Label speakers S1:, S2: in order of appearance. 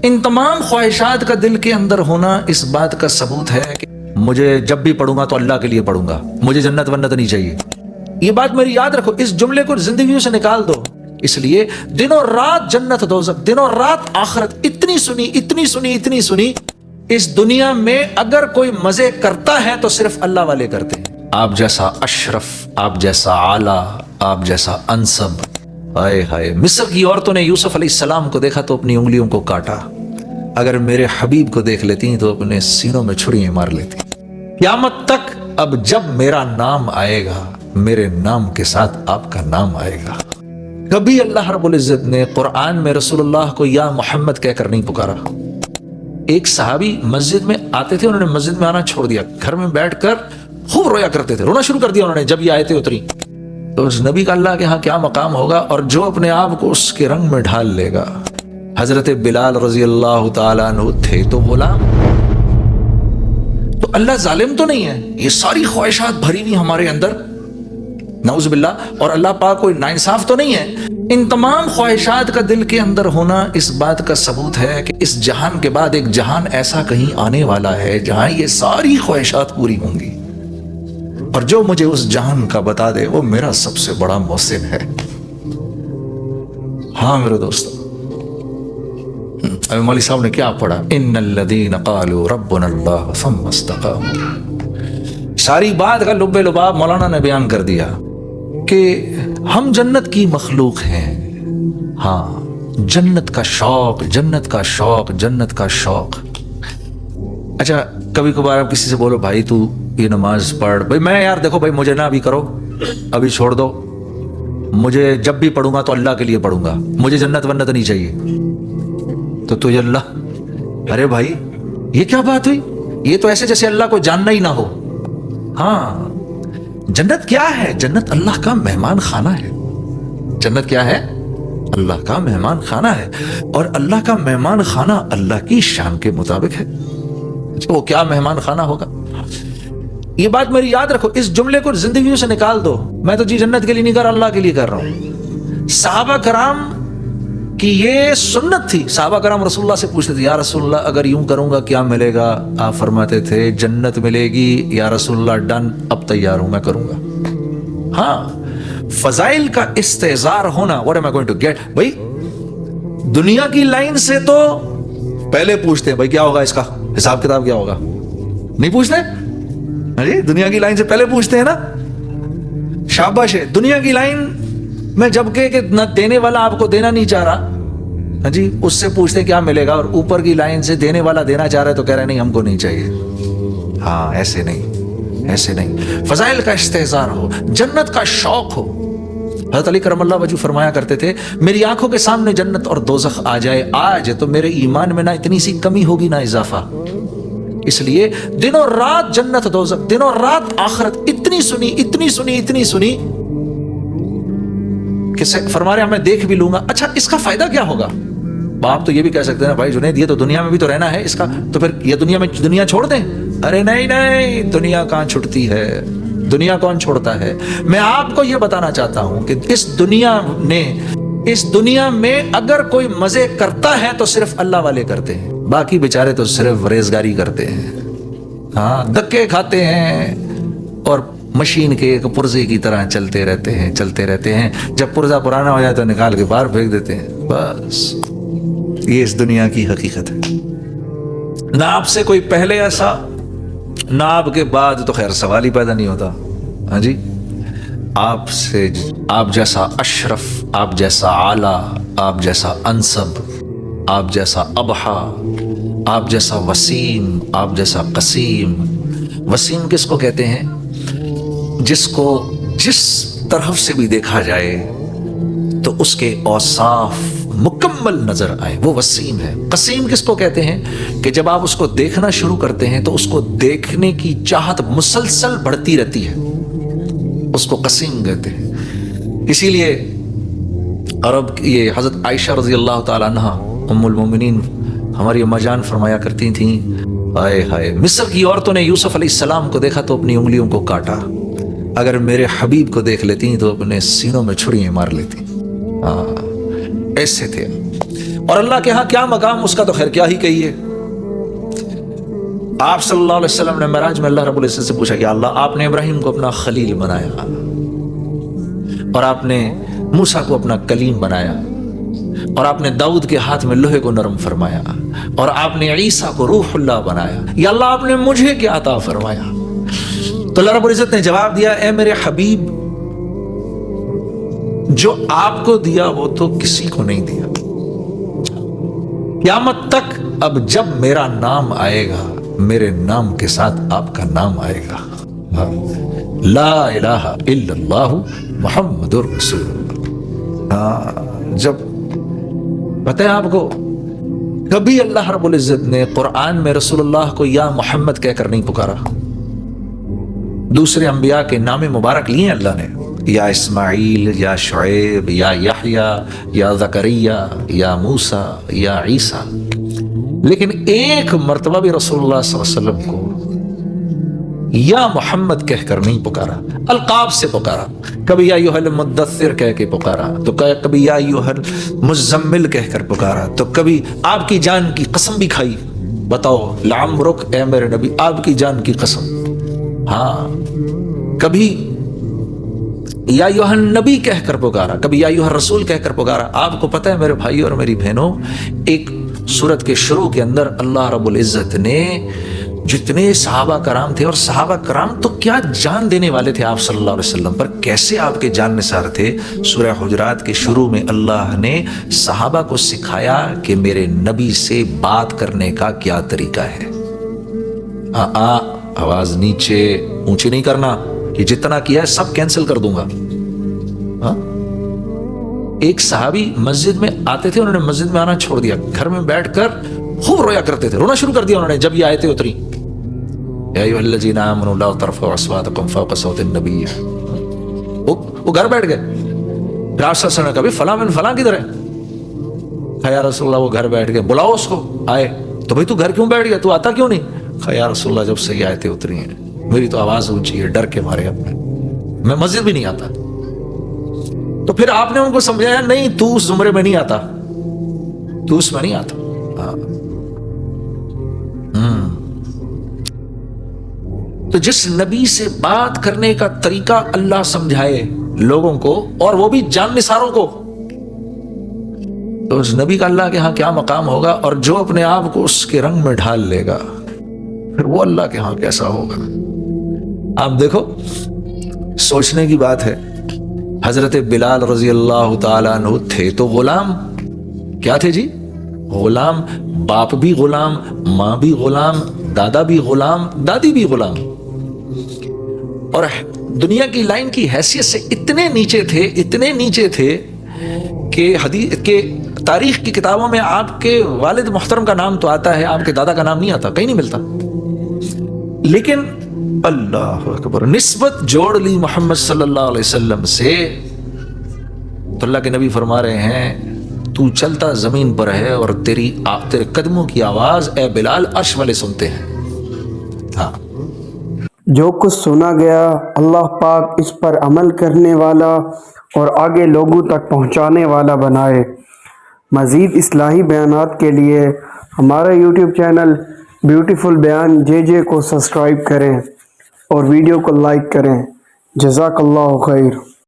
S1: इन तमाम ख्वाहिशात का दिल के अंदर होना इस बात का सबूत है कि मुझे जब भी पढ़ूंगा तो अल्लाह के लिए पढ़ूंगा, मुझे जन्नत वन्नत नहीं चाहिए। ये बात मेरी याद रखो, इस जुमले को जिंदगी से निकाल दो। इसलिए दिनों रात जन्नत दोज़ख, दिनों रात आखिरत, इतनी सुनी इतनी सुनी इतनी सुनी। इस दुनिया में अगर कोई मजे करता है तो सिर्फ अल्लाह वाले करते हैं। आप जैसा अशरफ, आप जैसा आला, आप जैसा अनसब। हाय हाय, मिस्र की औरतों ने यूसुफ अलैहिस्सलाम को देखा तो अपनी उंगलियों को काटा। अगर मेरे हबीब को देख लेती तो अपने सीनों में छुरियां मार लेती। क़यामत तक अब जब मेरा नाम आएगा, मेरे नाम के साथ आपका नाम आएगा। कभी अल्लाह रब्बुल इज्जत ने कुरान में रसूलुल्लाह को या मोहम्मद कहकर नहीं पुकारा। एक सहाबी मस्जिद में आते थे, उन्होंने मस्जिद में आना छोड़ दिया, घर में बैठकर खूब रोया करते थे, रोना शुरू कर दिया उन्होंने जब ये आयतें उतरी। तो उस नबी का अल्लाह के यहाँ क्या मकाम होगा, और जो अपने आप को उसके रंग में ढाल लेगा। हजरत बिलाल रजी अल्लाह ताला अन्हु थे तो गुलाम। तो अल्लाह जालिम तो नहीं है, ये सारी ख्वाहिशात भरी हुई हमारे अंदर, नऊज़ बिल्लाह, और अल्लाह पाक कोई नाइंसाफ तो नहीं है। इन तमाम ख्वाहिशात का दिल के अंदर होना इस बात का सबूत है कि इस जहान के बाद एक जहान ऐसा कहीं आने वाला है जहां ये सारी ख्वाहिशात पूरी होंगी। और जो मुझे उस जहान का बता दे वो मेरा सबसे बड़ा मोहसिन है। हाँ मेरे दोस्तों, मौलवी साहब ने क्या पढ़ा, इन्नल्लज़ीना क़ालू रब्बुनल्लाह सुम्मा इस्तक़ामू। सारी बात का लुब्बे लुबाब मौलाना ने बयान कर दिया कि हम जन्नत की मखलूक हैं। हाँ, जन्नत का शौक, जन्नत का शौक, जन्नत का शौक। अच्छा, कभी कभार आप किसी से बोलो भाई तू ये नमाज पढ़, भाई मैं यार देखो भाई मुझे ना अभी करो, अभी छोड़ दो, मुझे जब भी पढ़ूंगा तो अल्लाह के लिए पढ़ूंगा, मुझे जन्नत वन्नत नहीं चाहिए। तो तुझे अल्लाह, अरे भाई ये क्या बात हुई, ये तो ऐसे जैसे अल्लाह को जानना ही ना हो। हाँ, जन्नत क्या है? जन्नत अल्लाह का मेहमान खाना है। जन्नत क्या है? अल्लाह का मेहमान खाना है। और अल्लाह का मेहमान खाना अल्लाह की शान के मुताबिक है। वो क्या मेहमान खाना होगा, ये बात मेरी याद रखो। इस जुमले को जिंदगी से निकाल दो। मैं तो जी जन्नत के लिए नहीं कर रहा, अल्लाह के लिए कर रहा हूं। सहाबा कराम की ये सुन्नत थी। सहाबा कराम रसूलुल्लाह से पूछते थे, या रसूलुल्लाह अगर यूं करूंगा क्या मिलेगा? आप फरमाते थे जन्नत मिलेगी। या रसूलुल्लाह डन, अब तैयार हूं, मैं करूंगा। हाँ, फजाइल का इस्तेजार होना, what am I going to get. भाई दुनिया की लाइन से तो पहले पूछते हैं भाई क्या होगा, इसका हिसाब किताब क्या होगा, नहीं पूछते? अरे दुनिया की लाइन से पहले पूछते हैं ना। शाबाश है। दुनिया की लाइन में जब के न देने वाला आपको देना नहीं चाह रहा, हाँ जी, उससे पूछते क्या मिलेगा, और ऊपर की लाइन से देने वाला देना चाह रहा है तो कह रहे नहीं हमको नहीं चाहिए। हाँ, ऐसे नहीं, ऐसे नहीं। फजाइल का इस्तेजार हो, जन्नत का शौक हो। हज़रत अली करमल्लाह वजह फरमाया करते थे, मेरी आंखों के सामने जन्नत और दोज़ख आ जाए आज तो मेरे ईमान में ना इतनी सी कमी होगी ना इजाफा। इसलिए दिनों रात जन्नत दोज़ख, दिनों रात आखिरत, इतनी सुनी इतनी सुनी इतनी सुनी कि फरमा रहे मैं देख भी लूंगा। अच्छा, इसका फायदा क्या होगा? आप तो ये भी कह सकते हैं भाई जुनैद ये तो दुनिया में भी तो रहना है इसका, तो फिर ये दुनिया में दुनिया छोड़ दें। अरे नहीं नहीं, दुनिया कहाँ छुटती है, दुनिया कौन छोड़ता है? मैं आपको ये बताना चाहता हूं कि इस दुनिया में अगर कोई मजे करता है तो सिर्फ अल्लाह वाले करते हैं, बाकी बेचारे तो सिर्फ रेजगारी करते हैं। हाँ, धक्के खाते हैं और मशीन के एक पुर्जे की तरह चलते रहते हैं, चलते रहते हैं। जब पुर्जा पुराना हो जाए तो निकाल के बाहर फेंक देते हैं। बस ये इस दुनिया की हकीकत है। ना आपसे कोई पहले ऐसा, ना आपके बाद, तो खैर सवाल ही पैदा नहीं होता। हाँ जी, आपसे, आप जैसा अशरफ, आप जैसा आला, आप जैसा अनसब, आप जैसा अबहा, आप जैसा वसीम, आप जैसा कसीम। वसीम किसको कहते हैं? जिसको जिस तरफ से भी देखा जाए तो उसके औसाफ मुकम्मल नजर आए, वो वसीम है। कसीम किसको कहते हैं? कि जब आप उसको देखना शुरू करते हैं तो उसको देखने की चाहत मुसलसल बढ़ती रहती है, उसको कसीम कहते हैं। इसीलिए अरब ये हजरत आयशा रजी अल्लाह ताला अन्हा उम्मुल मोमिनीन हमारी अम्मा जान फरमाया करती थी, हाय हाय, मिस्र की औरतों ने यूसुफ अलैहिस्सलाम को देखा तो अपनी उंगलियों को काटा। अगर मेरे हबीब को देख लेती तो अपने सीनों में छुरियां मार लेती। हाँ, ऐसे थे। اور اللہ کے ہاں کیا مقام اس کا تو خیر کیا ہی کہیے. آپ صلی اللہ علیہ وسلم نے معراج میں اللہ رب العزت سے پوچھا کہ اللہ آپ نے ابراہیم کو اپنا خلیل بنایا اور آپ نے موسیٰ کو اپنا کلیم بنایا اور آپ نے داؤد کے ہاتھ میں لوہے کو نرم فرمایا اور آپ نے عیسیٰ کو روح اللہ بنایا, یا اللہ آپ نے مجھے کیا عطا فرمایا؟ تو اللہ رب العزت نے جواب دیا, اے میرے حبیب جو آپ کو دیا وہ تو کسی کو نہیں دیا. قیامت تک اب جب میرا نام آئے گا میرے نام کے ساتھ آپ کا نام آئے گا, لا الہ الا اللہ محمد رسول اللہ. جب پتہ ہے آپ کو کبھی اللہ رب العزت نے قرآن میں رسول اللہ کو یا محمد کہہ کر نہیں پکارا. دوسرے انبیاء کے نام مبارک لیے اللہ نے, یا اسماعیل, یا شعیب, یا یحییٰ, یا زکریا, یا موسیٰ, یا عیسیٰ, لیکن ایک مرتبہ بھی رسول اللہ صلی اللہ علیہ وسلم کو یا محمد کہہ کر نہیں پکارا, القاب سے پکارا. کبھی یا ایھا المدثر کہہ کے پکارا, تو کبھی یا ایھا المزمل کہہ کر پکارا, تو کبھی آپ کی جان کی قسم بھی کھائی. بتاؤ لعمرک اے میرے نبی آپ کی جان کی قسم. ہاں کبھی یا ایھا النبی کہہ کر پکارا, کبھی یا ایھا الرسول کہہ کر پکارا. آپ کو پتہ ہے میرے بھائیو اور میری بہنوں, ایک سورت کے شروع کے اندر اللہ رب العزت نے جتنے صحابہ کرام تھے, اور صحابہ کرام تو کیا جان دینے والے تھے آپ صلی اللہ علیہ وسلم پر, کیسے آپ کے جان نثار تھے. سورہ حجرات کے شروع میں اللہ نے صحابہ کو سکھایا کہ میرے نبی سے بات کرنے کا کیا طریقہ ہے. آواز نیچے اونچی نہیں کرنا, کہ جتنا کیا ہے سب کینسل کر دوں گا. ایک صحابی مسجد میں آتے تھے, انہوں نے مسجد میں آنا چھوڑ دیا, گھر میں بیٹھ کر خوب رویا کرتے تھے, رونا شروع کر دیا انہوں نے جب یہ آیتیں اتری, یا ایھا الذین آمنوا لا ترفعوا اصواتکم فوق صوت النبی. وہ گھر بیٹھ گئے. پھر آپ صلی اللہ علیہ وسلم نے کہا فلاں بن فلاں کدھر ہے؟ یا رسول اللہ وہ گھر بیٹھ گئے. بلاؤ اس کو. آئے تو بھئی تو گھر کیوں بیٹھ گیا, تو آتا کیوں نہیں؟ یا رسول اللہ جب سے یہ آیتیں اتری ہیں میری تو آواز اونچی ہے, ڈر کے مارے اب میں مسجد بھی نہیں آتا. تو پھر آپ نے ان کو سمجھایا نہیں تو اس زمرے میں نہیں آتا, تو اس میں نہیں آتا. تو جس نبی سے بات کرنے کا طریقہ اللہ سمجھائے لوگوں کو, اور وہ بھی جان نثاروں کو, تو اس نبی کا اللہ کے ہاں کیا مقام ہوگا. اور جو اپنے آپ کو اس کے رنگ میں ڈھال لے گا پھر وہ اللہ کے ہاں کیسا ہوگا. آپ دیکھو سوچنے کی بات ہے, حضرت بلال رضی اللہ تعالیٰ عنہ تھے تو غلام, کیا تھے جی؟ غلام. باپ بھی غلام, ماں بھی غلام, دادا بھی غلام, دادی بھی غلام, اور دنیا کی لائن کی حیثیت سے اتنے نیچے تھے کہ حدیث کے تاریخ کی کتابوں میں آپ کے والد محترم کا نام تو آتا ہے, آپ کے دادا کا نام نہیں آتا, کہیں نہیں ملتا. لیکن اللہ اکبر نسبت جوڑ لی محمد صلی اللہ علیہ وسلم سے, تو اللہ کے نبی فرما رہے ہیں تو چلتا زمین پر ہے اور تیرے قدموں کی آواز اے بلال عرش والے سنتے ہیں. ہاں
S2: جو کچھ سنا گیا اللہ پاک اس پر عمل کرنے والا اور آگے لوگوں تک پہنچانے والا بنائے. مزید اصلاحی بیانات کے لیے ہمارا یوٹیوب چینل بیوٹیفل بیان JJ کو سبسکرائب کریں اور ویڈیو کو لائک کریں. جزاک اللہ خیر.